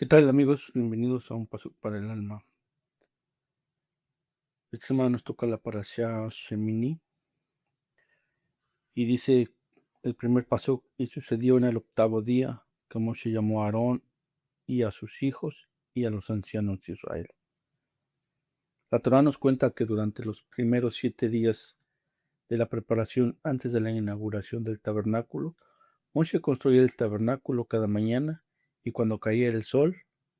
¿Qué tal, amigos? Bienvenidos a un paso para el alma. Esta semana nos toca la parashá Shemini y dice el primer paso, y sucedió en el octavo día que Moshe llamó a Aarón y a sus hijos y a los ancianos de Israel. La Torá nos cuenta que durante los primeros 7 días de la preparación antes de la inauguración del tabernáculo, Moshe construía el tabernáculo cada mañana y cuando caía el sol,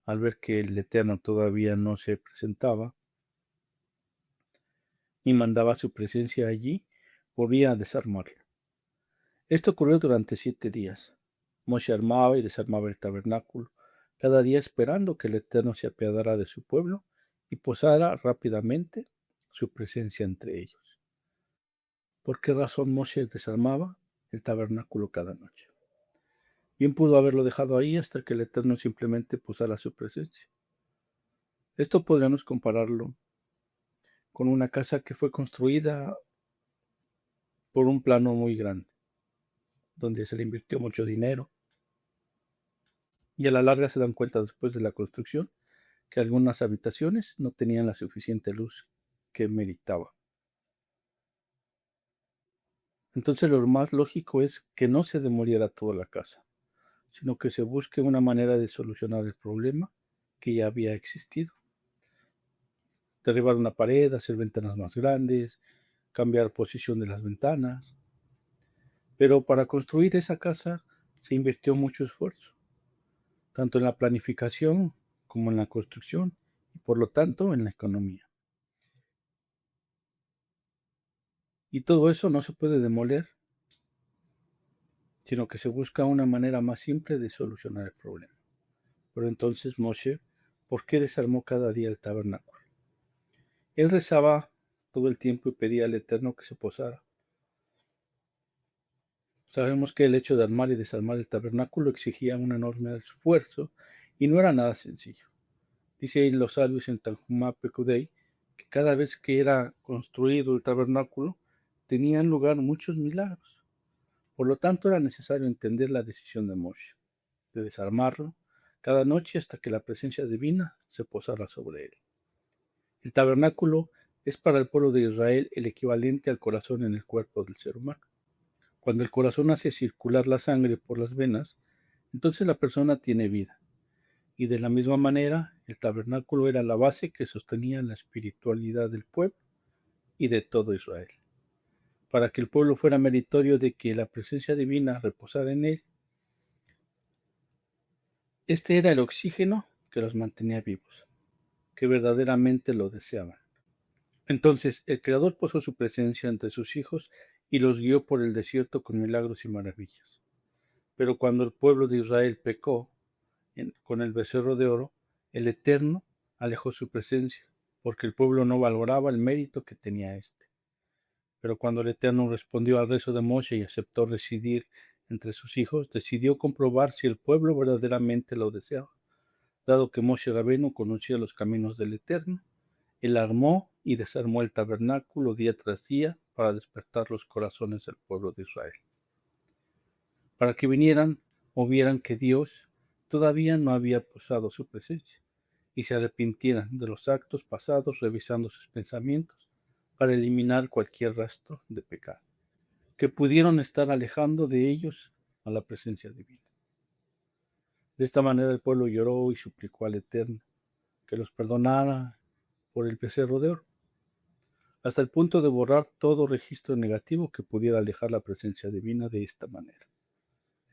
al ver que el Eterno todavía no se presentaba, y mandaba su presencia allí, volvía a desarmarlo. Esto ocurrió durante 7 días. Moshe armaba y desarmaba el tabernáculo, cada día esperando que el Eterno se apiadara de su pueblo y posara rápidamente su presencia entre ellos. ¿Por qué razón Moshe desarmaba el tabernáculo cada noche? Bien pudo haberlo dejado ahí hasta que el Eterno simplemente posara su presencia. Esto podríamos compararlo con una casa que fue construida por un plano muy grande, donde se le invirtió mucho dinero, y a la larga se dan cuenta después de la construcción que algunas habitaciones no tenían la suficiente luz que meritaba. Entonces lo más lógico es que no se demoliera toda la casa, sino que se busque una manera de solucionar el problema que ya había existido. Derribar una pared, hacer ventanas más grandes, cambiar posición de las ventanas. Pero para construir esa casa se invirtió mucho esfuerzo, tanto en la planificación como en la construcción y por lo tanto en la economía. Y todo eso no se puede demoler, sino que se busca una manera más simple de solucionar el problema. Pero entonces Moshe, ¿por qué desarmó cada día el tabernáculo? Él rezaba todo el tiempo y pedía al Eterno que se posara. Sabemos que el hecho de armar y desarmar el tabernáculo exigía un enorme esfuerzo y no era nada sencillo. Dice ahí los sabios en Tanjumá Pekudei que cada vez que era construido el tabernáculo tenían lugar muchos milagros. Por lo tanto, era necesario entender la decisión de Moshe, de desarmarlo cada noche hasta que la presencia divina se posara sobre él. El tabernáculo es para el pueblo de Israel el equivalente al corazón en el cuerpo del ser humano. Cuando el corazón hace circular la sangre por las venas, entonces la persona tiene vida. Y de la misma manera, el tabernáculo era la base que sostenía la espiritualidad del pueblo y de todo Israel. Para que el pueblo fuera meritorio de que la presencia divina reposara en él, este era el oxígeno que los mantenía vivos, que verdaderamente lo deseaban. Entonces el Creador posó su presencia entre sus hijos y los guió por el desierto con milagros y maravillas. Pero cuando el pueblo de Israel pecó con el becerro de oro, el Eterno alejó su presencia, porque el pueblo no valoraba el mérito que tenía éste. Pero cuando el Eterno respondió al rezo de Moshe y aceptó residir entre sus hijos, decidió comprobar si el pueblo verdaderamente lo deseaba. Dado que Moshe Rabenu conocía los caminos del Eterno, él armó y desarmó el tabernáculo día tras día para despertar los corazones del pueblo de Israel, para que vinieran o vieran que Dios todavía no había posado su presencia, y se arrepintieran de los actos pasados revisando sus pensamientos para eliminar cualquier rastro de pecado, que pudieron estar alejando de ellos a la presencia divina. De esta manera el pueblo lloró y suplicó al Eterno que los perdonara por el becerro de oro, hasta el punto de borrar todo registro negativo que pudiera alejar la presencia divina de esta manera.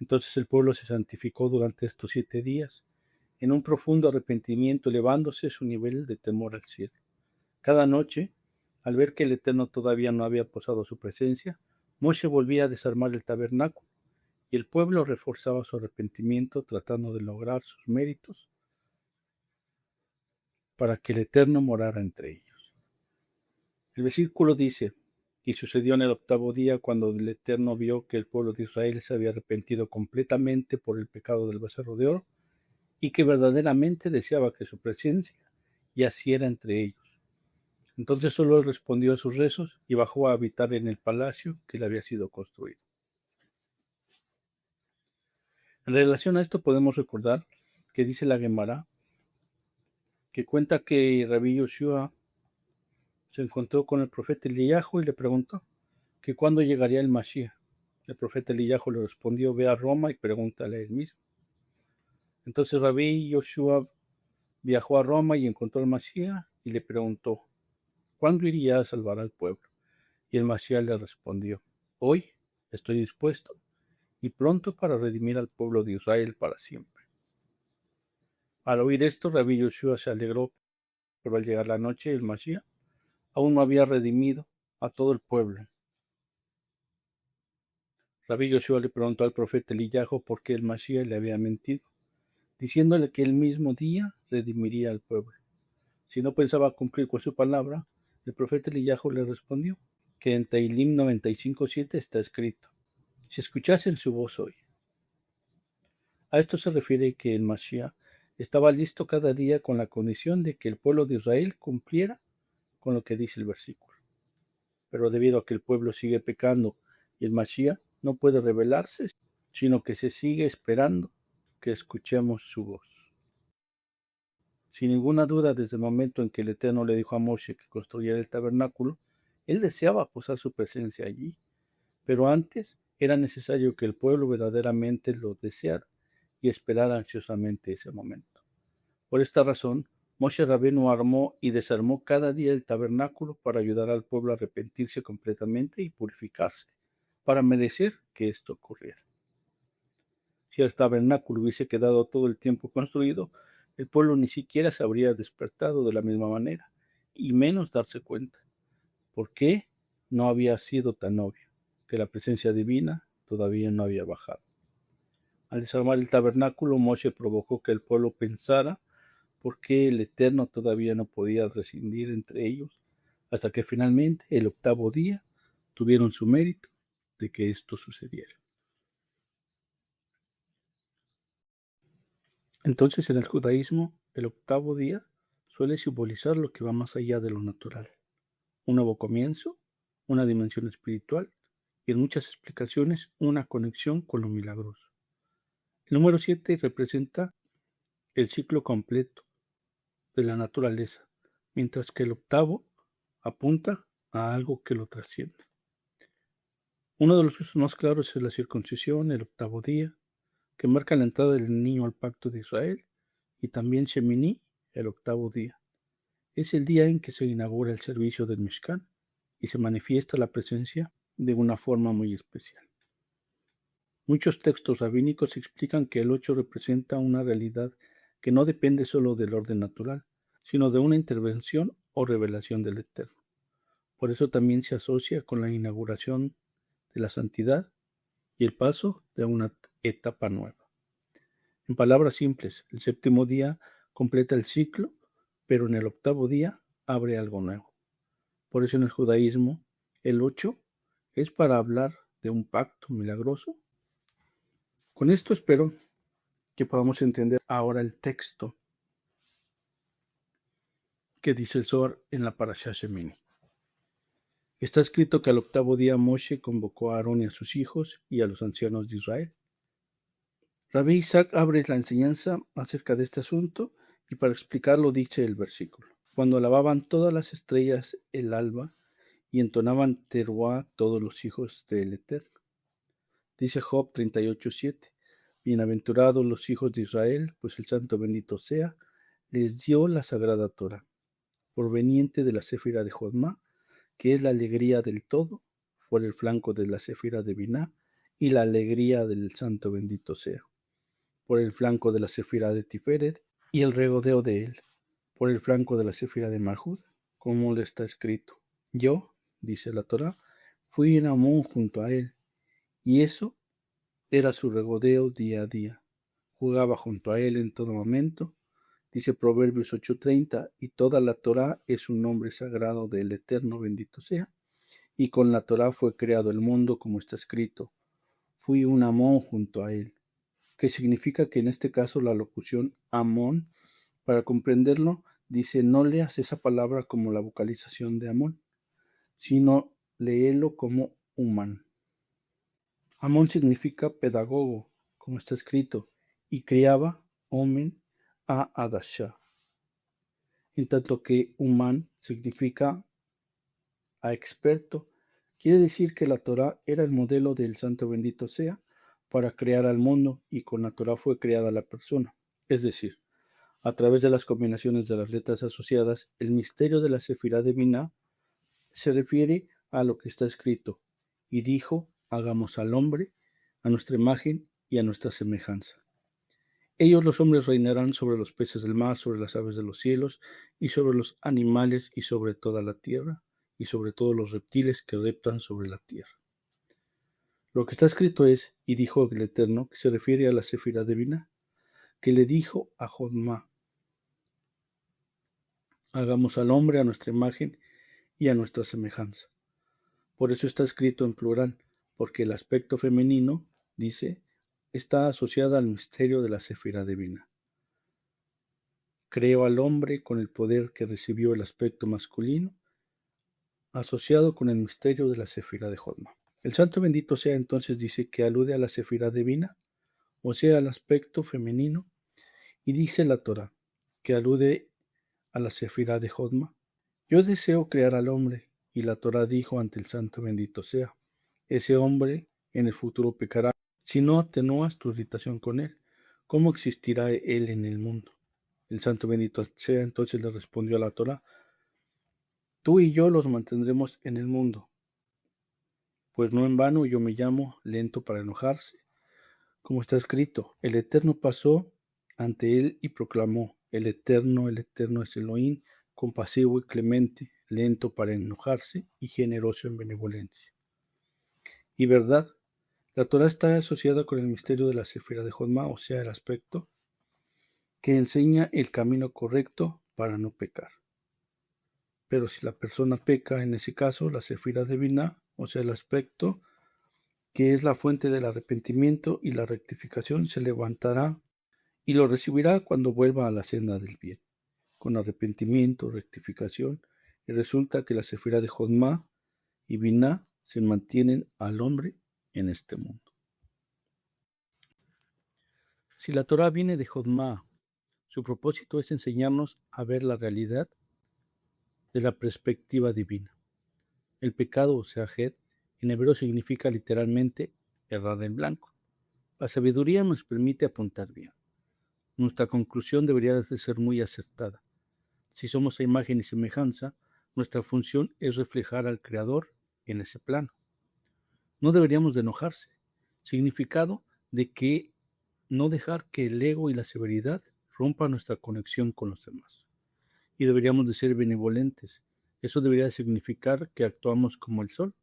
Entonces el pueblo se santificó durante estos 7 días, en un profundo arrepentimiento, elevándose su nivel de temor al cielo. Cada noche, al ver que el Eterno todavía no había posado su presencia, Moshe volvía a desarmar el tabernáculo, y el pueblo reforzaba su arrepentimiento tratando de lograr sus méritos para que el Eterno morara entre ellos. El versículo dice: y sucedió en el octavo día, cuando el Eterno vio que el pueblo de Israel se había arrepentido completamente por el pecado del becerro de oro, y que verdaderamente deseaba que su presencia yaciera entre ellos. Entonces solo él respondió a sus rezos y bajó a habitar en el palacio que le había sido construido. En relación a esto podemos recordar que dice la Gemara, que cuenta que Rabbi Yoshua se encontró con el profeta Eliyahu y le preguntó que cuándo llegaría el Mashiach. El profeta Eliyahu le respondió: ve a Roma y pregúntale a él mismo. Entonces Rabbi Yoshua viajó a Roma y encontró al Mashiach y le preguntó: ¿cuándo iría a salvar al pueblo? Y el Mashiach le respondió: hoy estoy dispuesto y pronto para redimir al pueblo de Israel para siempre. Al oír esto, Rabbi Yoshua se alegró, pero al llegar la noche, el Mashiach aún no había redimido a todo el pueblo. Rabbi Yoshua le preguntó al profeta Eliyahu por qué el Mashiach le había mentido, diciéndole que el mismo día redimiría al pueblo. Si no pensaba cumplir con su palabra, el profeta Eliyahu le respondió que en Tehilim 95:7 está escrito: si escuchasen su voz hoy. A esto se refiere que el Mashiach estaba listo cada día con la condición de que el pueblo de Israel cumpliera con lo que dice el versículo. Pero debido a que el pueblo sigue pecando y el Mashiach no puede revelarse, sino que se sigue esperando que escuchemos su voz. Sin ninguna duda, desde el momento en que el Eterno le dijo a Moshe que construyera el tabernáculo, él deseaba posar su presencia allí, pero antes era necesario que el pueblo verdaderamente lo deseara y esperara ansiosamente ese momento. Por esta razón, Moshe Rabenu armó y desarmó cada día el tabernáculo para ayudar al pueblo a arrepentirse completamente y purificarse, para merecer que esto ocurriera. Si el tabernáculo hubiese quedado todo el tiempo construido, el pueblo ni siquiera se habría despertado de la misma manera, y menos darse cuenta. ¿Por qué? No había sido tan obvio, que la presencia divina todavía no había bajado. Al desarmar el tabernáculo, Moshe provocó que el pueblo pensara por qué el Eterno todavía no podía rescindir entre ellos, hasta que finalmente, el 8º día, tuvieron su mérito de que esto sucediera. Entonces, en el judaísmo, el 8º día suele simbolizar lo que va más allá de lo natural: un nuevo comienzo, una dimensión espiritual y, en muchas explicaciones, una conexión con lo milagroso. El número 7 representa el ciclo completo de la naturaleza, mientras que el 8º apunta a algo que lo trasciende. Uno de los usos más claros es la circuncisión, el 8º día, que marca la entrada del niño al pacto de Israel, y también Shemini, el 8º día. Es el día en que se inaugura el servicio del Mishkan y se manifiesta la presencia de una forma muy especial. Muchos textos rabínicos explican que el 8 representa una realidad que no depende solo del orden natural, sino de una intervención o revelación del Eterno. Por eso también se asocia con la inauguración de la santidad y el paso de una etapa nueva. En palabras simples, el 7º día completa el ciclo, pero en el 8º día abre algo nuevo. Por eso en el judaísmo, el 8 es para hablar de un pacto milagroso. Con esto espero que podamos entender ahora el texto que dice el Zohar en la Parashá Shemini. Está escrito que al 8º día Moshe convocó a Aarón y a sus hijos y a los ancianos de Israel. Rabbi Isaac abre la enseñanza acerca de este asunto y para explicarlo dice el versículo: cuando lavaban todas las estrellas el alba y entonaban teruá todos los hijos del Eterno. Dice Job 38:7: bienaventurados los hijos de Israel, pues el Santo bendito sea, les dio la sagrada Torah, proveniente de la céfira de Jodmá, que es la alegría del todo, por el flanco de la céfira de Biná, y la alegría del Santo bendito sea, por el flanco de la céfira de Tiferet, y el regodeo de él, por el flanco de la céfira de Malhud, como le está escrito: yo, dice la Torah, fui en Amón junto a él, y eso era su regodeo día a día. Jugaba junto a él en todo momento. Dice Proverbios 8:30, y toda la Torah es un nombre sagrado del Eterno bendito sea, y con la Torah fue creado el mundo, como está escrito: fui un Amón junto a él, que significa que en este caso la locución Amón, para comprenderlo, dice: no leas esa palabra como la vocalización de Amón, sino léelo como Humán. Amón significa pedagogo, como está escrito: y criaba, Omen, a Adashah, en tanto que Uman significa a experto. Quiere decir que la Torá era el modelo del Santo bendito sea para crear al mundo, y con la Torá fue creada la persona. Es decir, a través de las combinaciones de las letras asociadas, el misterio de la Sefirá de Binah se refiere a lo que está escrito: y dijo, hagamos al hombre a nuestra imagen y a nuestra semejanza. Ellos, los hombres, reinarán sobre los peces del mar, sobre las aves de los cielos, y sobre los animales, y sobre toda la tierra, y sobre todos los reptiles que reptan sobre la tierra. Lo que está escrito es, y dijo el Eterno, que se refiere a la Sefirá de Binah, que le dijo a Jodma, hagamos al hombre a nuestra imagen y a nuestra semejanza. Por eso está escrito en plural, porque el aspecto femenino, dice, está asociada al misterio de la Sefirá de Binah. Creó al hombre con el poder que recibió el aspecto masculino, asociado con el misterio de la Sefirá de Jodma. El Santo bendito sea entonces dice que alude a la Sefirá de Binah, o sea, al aspecto femenino, y dice la Torá, que alude a la Sefirá de Jodma. Yo deseo crear al hombre, y la Torá dijo ante el Santo bendito sea, ese hombre en el futuro pecará. Si no atenúas tu irritación con él, ¿cómo existirá él en el mundo? El Santo bendito sea entonces le respondió a la Torá, tú y yo los mantendremos en el mundo, pues no en vano yo me llamo lento para enojarse. Como está escrito, el Eterno pasó ante él y proclamó, el Eterno es Elohim, compasivo y clemente, lento para enojarse y generoso en benevolencia. Y verdad, la Torá está asociada con el misterio de la Sefirá de Jodma, o sea, el aspecto que enseña el camino correcto para no pecar. Pero si la persona peca, en ese caso, la Sefirá de Binah, o sea, el aspecto que es la fuente del arrepentimiento y la rectificación, se levantará y lo recibirá cuando vuelva a la senda del bien, con arrepentimiento, rectificación, y resulta que la Sefirá de Jodma y Binah se mantienen al hombre en este mundo. Si la Torá viene de Jodma, su propósito es enseñarnos a ver la realidad de la perspectiva divina. El pecado, o sea, Hed, en hebreo significa literalmente errar en blanco. La sabiduría nos permite apuntar bien. Nuestra conclusión debería de ser muy acertada. Si somos a imagen y semejanza, nuestra función es reflejar al Creador en ese plano. No deberíamos de enojarse. Significado de que no dejar que el ego y la severidad rompan nuestra conexión con los demás. Y deberíamos de ser benevolentes. Eso debería de significar que actuamos como el sol,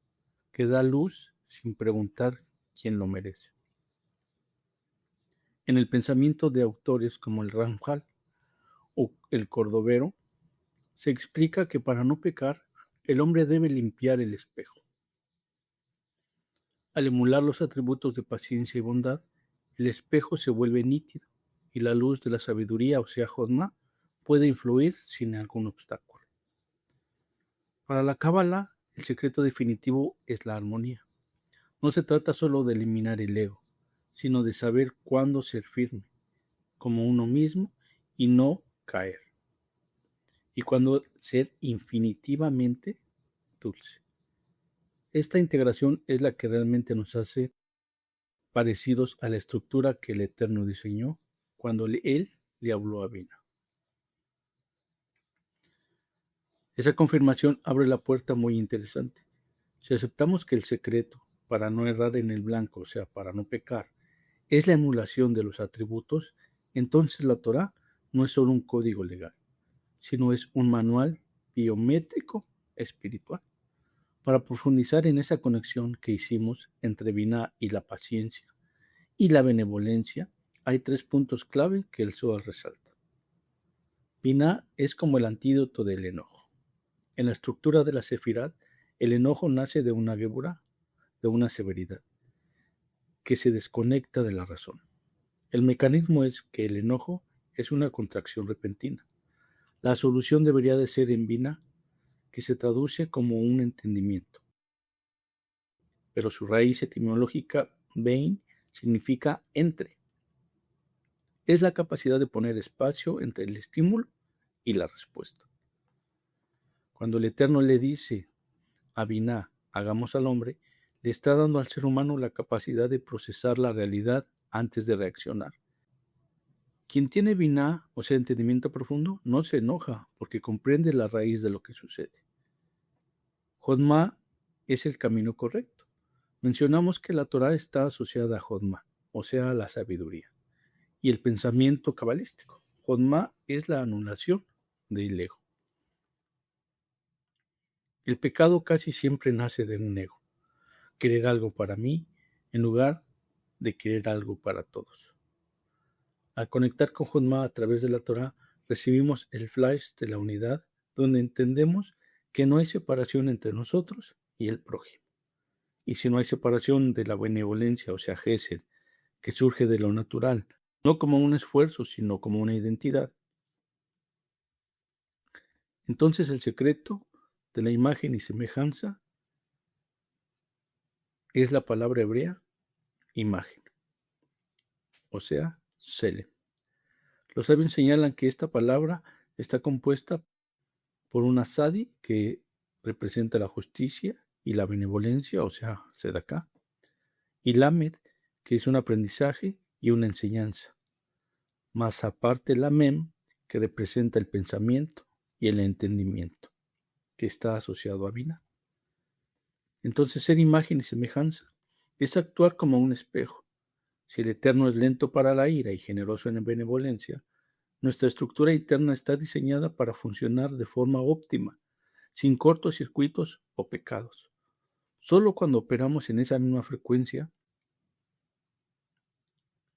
que da luz sin preguntar quién lo merece. En el pensamiento de autores como el Ramjal o el Cordovero, se explica que para no pecar, el hombre debe limpiar el espejo. Al emular los atributos de paciencia y bondad, el espejo se vuelve nítido y la luz de la sabiduría, o sea, Jodma, puede influir sin algún obstáculo. Para la Cábala, el secreto definitivo es la armonía. No se trata solo de eliminar el ego, sino de saber cuándo ser firme, como uno mismo, y no caer. Y cuándo ser infinitivamente dulce. Esta integración es la que realmente nos hace parecidos a la estructura que el Eterno diseñó cuando Él le habló a Binah. Esa confirmación abre la puerta muy interesante. Si aceptamos que el secreto para no errar en el blanco, o sea, para no pecar, es la emulación de los atributos, entonces la Torá no es solo un código legal, sino es un manual biométrico espiritual. Para profundizar en esa conexión que hicimos entre Binah y la paciencia y la benevolencia, hay 3 puntos clave que el Zohar resalta. Binah es como el antídoto del enojo. En la estructura de la Sefirá, el enojo nace de una geburá, de una severidad, que se desconecta de la razón. El mecanismo es que el enojo es una contracción repentina. La solución debería de ser en Binah, que se traduce como un entendimiento. Pero su raíz etimológica, Bein, significa entre. es la capacidad de poner espacio entre el estímulo y la respuesta. Cuando el Eterno le dice a Binah, hagamos al hombre, le está dando al ser humano la capacidad de procesar la realidad antes de reaccionar. Quien tiene Binah, o sea, entendimiento profundo, no se enoja porque comprende la raíz de lo que sucede. Jodma es el camino correcto. Mencionamos que la Torah está asociada a Jodma, o sea, a la sabiduría, y el pensamiento cabalístico. Jodma es la anulación del ego. El pecado casi siempre nace de un ego. Querer algo para mí en lugar de querer algo para todos. Al conectar con Jodma a través de la Torah, recibimos el flash de la unidad, donde entendemos que no hay separación entre nosotros y el prójimo. Y si no hay separación de la benevolencia, o sea, Gesed, que surge de lo natural, no como un esfuerzo, sino como una identidad. Entonces el secreto de la imagen y semejanza es la palabra hebrea imagen, o sea, Selem. Los sabios señalan que esta palabra está compuesta por una Sadi, que representa la justicia y la benevolencia, o sea, Sedaká, y Lamed, que es un aprendizaje y una enseñanza. Más aparte la Mem, que representa el pensamiento y el entendimiento, que está asociado a Binah. Entonces, ser imagen y semejanza es actuar como un espejo. Si el Eterno es lento para la ira y generoso en benevolencia, nuestra estructura interna está diseñada para funcionar de forma óptima, sin cortocircuitos o pecados. Solo cuando operamos en esa misma frecuencia,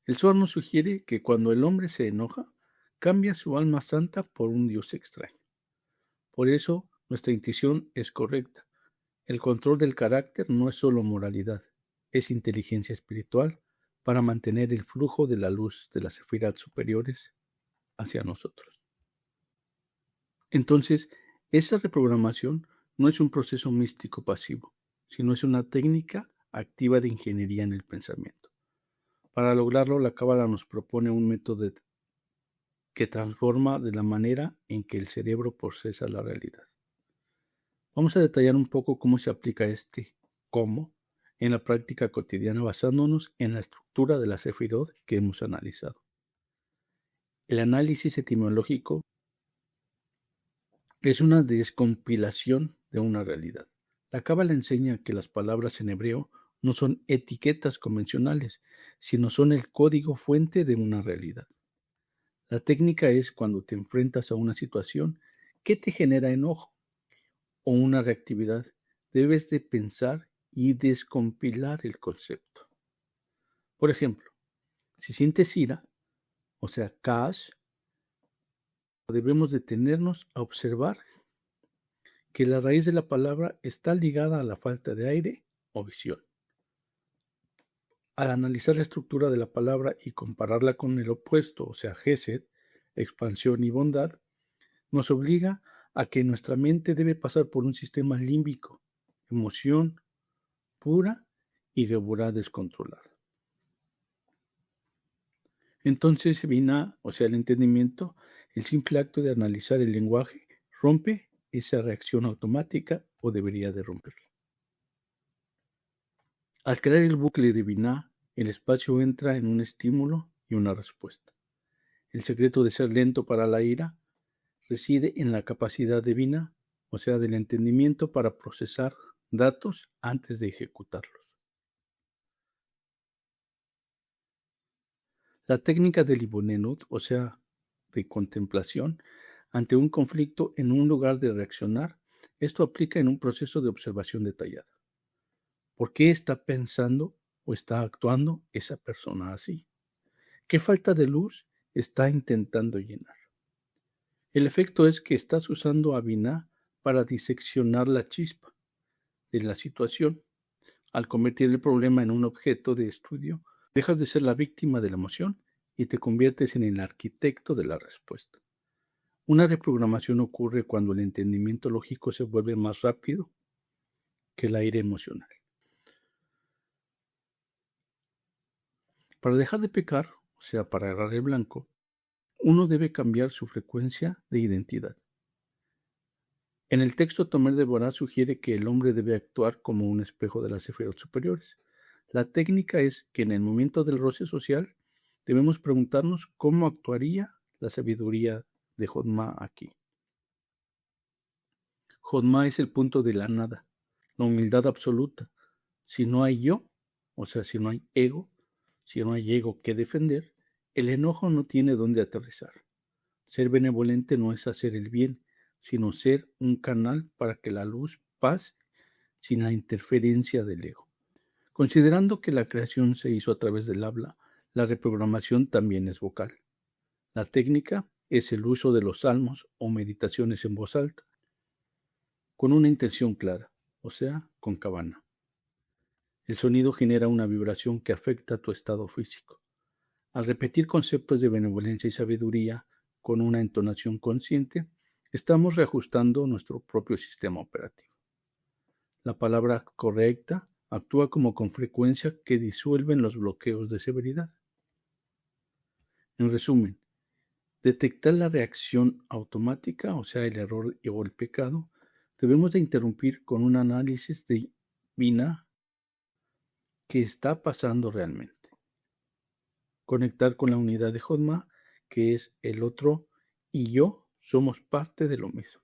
el Zohar nos sugiere que cuando el hombre se enoja, cambia su alma santa por un Dios extraño. Por eso, nuestra intuición es correcta. El control del carácter no es solo moralidad, es inteligencia espiritual para mantener el flujo de la luz de las sefirot superiores hacia nosotros. Entonces, esa reprogramación no es un proceso místico pasivo, sino es una técnica activa de ingeniería en el pensamiento. Para lograrlo, la Cábala nos propone un método que transforma de la manera en que el cerebro procesa la realidad. Vamos a detallar un poco cómo se aplica cómo en la práctica cotidiana basándonos en la estructura de la sefirot que hemos analizado. El análisis etimológico es una descompilación de una realidad. La Cábala enseña que las palabras en hebreo no son etiquetas convencionales, sino son el código fuente de una realidad. La técnica es cuando te enfrentas a una situación que te genera enojo o una reactividad, debes de pensar y descompilar el concepto. Por ejemplo, si sientes ira, o sea, kaash, debemos detenernos a observar que la raíz de la palabra está ligada a la falta de aire o visión. Al analizar la estructura de la palabra y compararla con el opuesto, o sea, gesed, expansión y bondad, nos obliga a que nuestra mente debe pasar por un sistema límbico, emoción pura y geburá descontrolada. Entonces, Binah, o sea, el entendimiento, el simple acto de analizar el lenguaje, rompe esa reacción automática o debería de romperla. Al crear el bucle de Binah, el espacio entra en un estímulo y una respuesta. El secreto de ser lento para la ira reside en la capacidad de Binah, o sea, del entendimiento para procesar datos antes de ejecutarlos. La técnica del Ibonenut, o sea, de contemplación, ante un conflicto en un lugar de reaccionar, esto aplica en un proceso de observación detallada. ¿Por qué está pensando o está actuando esa persona así? ¿Qué falta de luz está intentando llenar? El efecto es que estás usando a Binah para diseccionar la chispa de la situación. Al convertir el problema en un objeto de estudio, dejas de ser la víctima de la emoción y te conviertes en el arquitecto de la respuesta. Una reprogramación ocurre cuando el entendimiento lógico se vuelve más rápido que el aire emocional. Para dejar de pecar, o sea, para agarrar el blanco, uno debe cambiar su frecuencia de identidad. En el texto, Tomer de Borá sugiere que el hombre debe actuar como un espejo de las sefirot superiores. La técnica es que en el momento del roce social debemos preguntarnos cómo actuaría la sabiduría de Jodma aquí. Jodma es el punto de la nada, la humildad absoluta. Si no hay yo, o sea, si no hay ego que defender, el enojo no tiene dónde aterrizar. Ser benevolente no es hacer el bien, sino ser un canal para que la luz pase sin la interferencia del ego. Considerando que la creación se hizo a través del habla, la reprogramación también es vocal. La técnica es el uso de los salmos o meditaciones en voz alta, con una intención clara, o sea, con cabana. El sonido genera una vibración que afecta a tu estado físico. Al repetir conceptos de benevolencia y sabiduría con una entonación consciente, estamos reajustando nuestro propio sistema operativo. La palabra correcta actúa como con frecuencia que disuelven los bloqueos de severidad. En resumen, detectar la reacción automática, o sea, el error o el pecado, debemos de interrumpir con un análisis de Vina que está pasando realmente. Conectar con la unidad de Jodma, que es el otro y yo somos parte de lo mismo.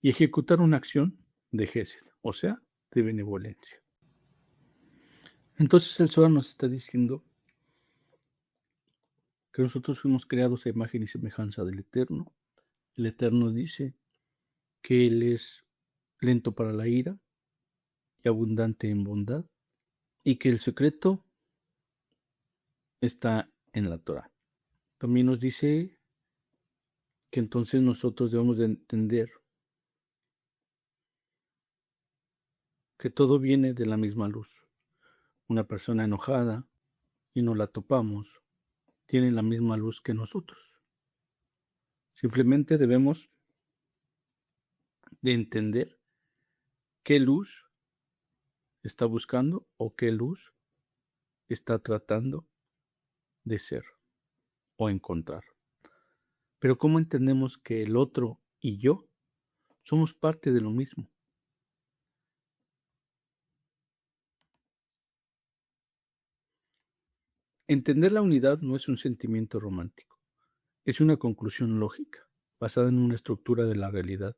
Y ejecutar una acción de Gesed, o sea, de benevolencia. Entonces el Zohar nos está diciendo que nosotros fuimos creados a imagen y semejanza del Eterno. El Eterno dice que Él es lento para la ira y abundante en bondad, y que el secreto está en la Torah. También nos dice que entonces nosotros debemos de entender que todo viene de la misma luz. Una persona enojada y no la topamos, tiene la misma luz que nosotros. Simplemente debemos de entender qué luz está buscando o qué luz está tratando de ser o encontrar. Pero ¿cómo entendemos que el otro y yo somos parte de lo mismo? Entender la unidad no es un sentimiento romántico, es una conclusión lógica, basada en una estructura de la realidad.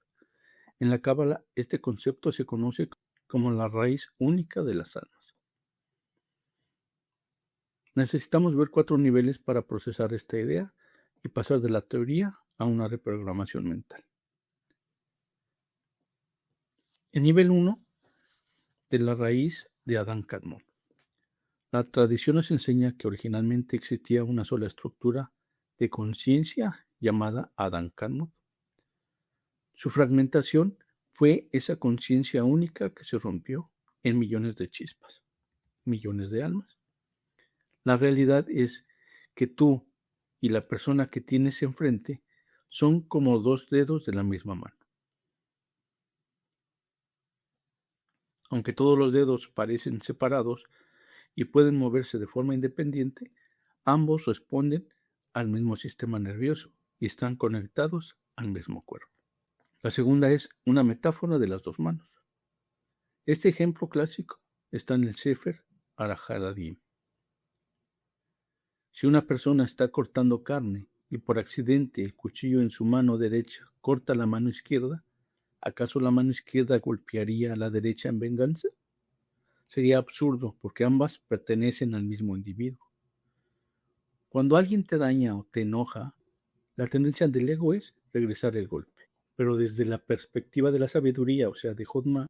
En la Cábala, este concepto se conoce como la raíz única de las almas. Necesitamos ver 4 niveles para procesar esta idea y pasar de la teoría a una reprogramación mental. El nivel 1 de la raíz de Adán Kadmon. La tradición nos enseña que originalmente existía una sola estructura de conciencia llamada Adán Kadmon. Su fragmentación fue esa conciencia única que se rompió en millones de chispas, millones de almas. La realidad es que tú y la persona que tienes enfrente son como 2 dedos de la misma mano. Aunque todos los dedos parecen separados y pueden moverse de forma independiente, ambos responden al mismo sistema nervioso y están conectados al mismo cuerpo. La segunda es una metáfora de las 2 manos. Este ejemplo clásico está en el Sefer Araharadim. Si una persona está cortando carne y por accidente el cuchillo en su mano derecha corta la mano izquierda, ¿acaso la mano izquierda golpearía a la derecha en venganza? Sería absurdo porque ambas pertenecen al mismo individuo. Cuando alguien te daña o te enoja, la tendencia del ego es regresar el golpe. Pero desde la perspectiva de la sabiduría, o sea, de Jodma,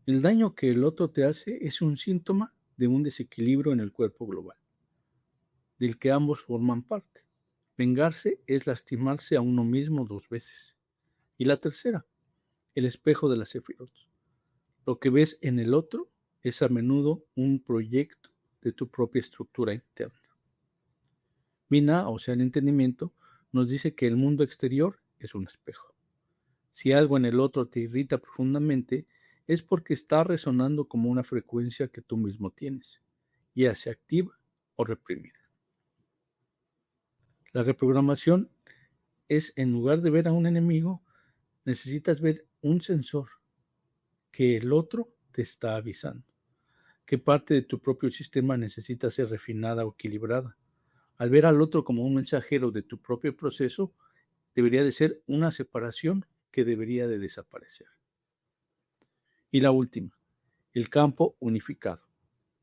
el daño que el otro te hace es un síntoma de un desequilibrio en el cuerpo global, del que ambos forman parte. Vengarse es lastimarse a uno mismo 2 veces. Y la tercera, el espejo de las sefirot. Lo que ves en el otro es a menudo un proyecto de tu propia estructura interna. Binah, o sea, el entendimiento, nos dice que el mundo exterior es un espejo. Si algo en el otro te irrita profundamente, es porque está resonando como una frecuencia que tú mismo tienes, ya sea activa o reprimida. La reprogramación es, en lugar de ver a un enemigo, necesitas ver un sensor que el otro te está avisando. ¿Qué parte de tu propio sistema necesita ser refinada o equilibrada? Al ver al otro como un mensajero de tu propio proceso, debería de ser una separación que debería de desaparecer. Y la última, el campo unificado,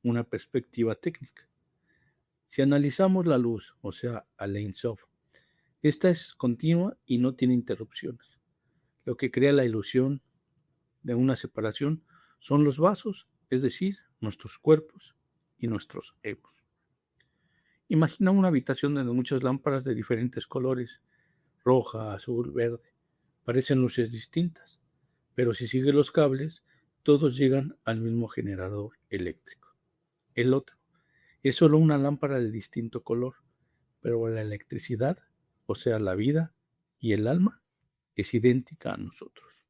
una perspectiva técnica. Si analizamos la luz, o sea, al Ein Sof, esta es continua y no tiene interrupciones. Lo que crea la ilusión de una separación son los vasos, es decir, nuestros cuerpos y nuestros egos. Imagina una habitación donde muchas lámparas de diferentes colores, roja, azul, verde, parecen luces distintas, pero si sigues los cables, todos llegan al mismo generador eléctrico. El otro es solo una lámpara de distinto color, pero la electricidad, o sea, la vida y el alma, es idéntica a nosotros.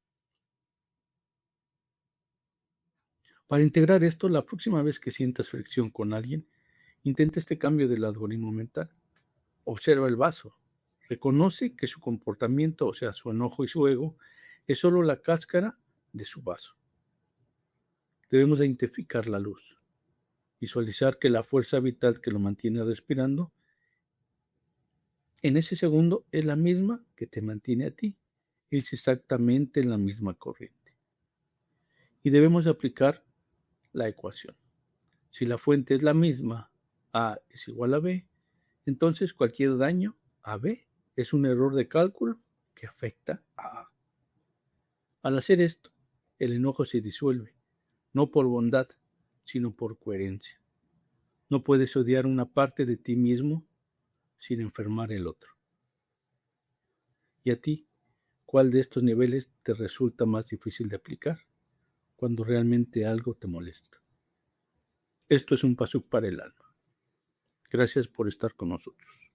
Para integrar esto, la próxima vez que sientas fricción con alguien, intenta este cambio del algoritmo mental. Observa el vaso. Reconoce que su comportamiento, o sea, su enojo y su ego, es solo la cáscara de su vaso. Debemos de identificar la luz. Visualizar que la fuerza vital que lo mantiene respirando, en ese segundo es la misma que te mantiene a ti. Es exactamente la misma corriente. Y debemos aplicar la ecuación. Si la fuente es la misma, A es igual a B, entonces cualquier daño a B es un error de cálculo que afecta a A. Al hacer esto, el enojo se disuelve, no por bondad, sino por coherencia. No puedes odiar una parte de ti mismo sin enfermar el otro. ¿Y a ti? ¿Cuál de estos niveles te resulta más difícil de aplicar cuando realmente algo te molesta? Esto es un pasuk para el alma. Gracias por estar con nosotros.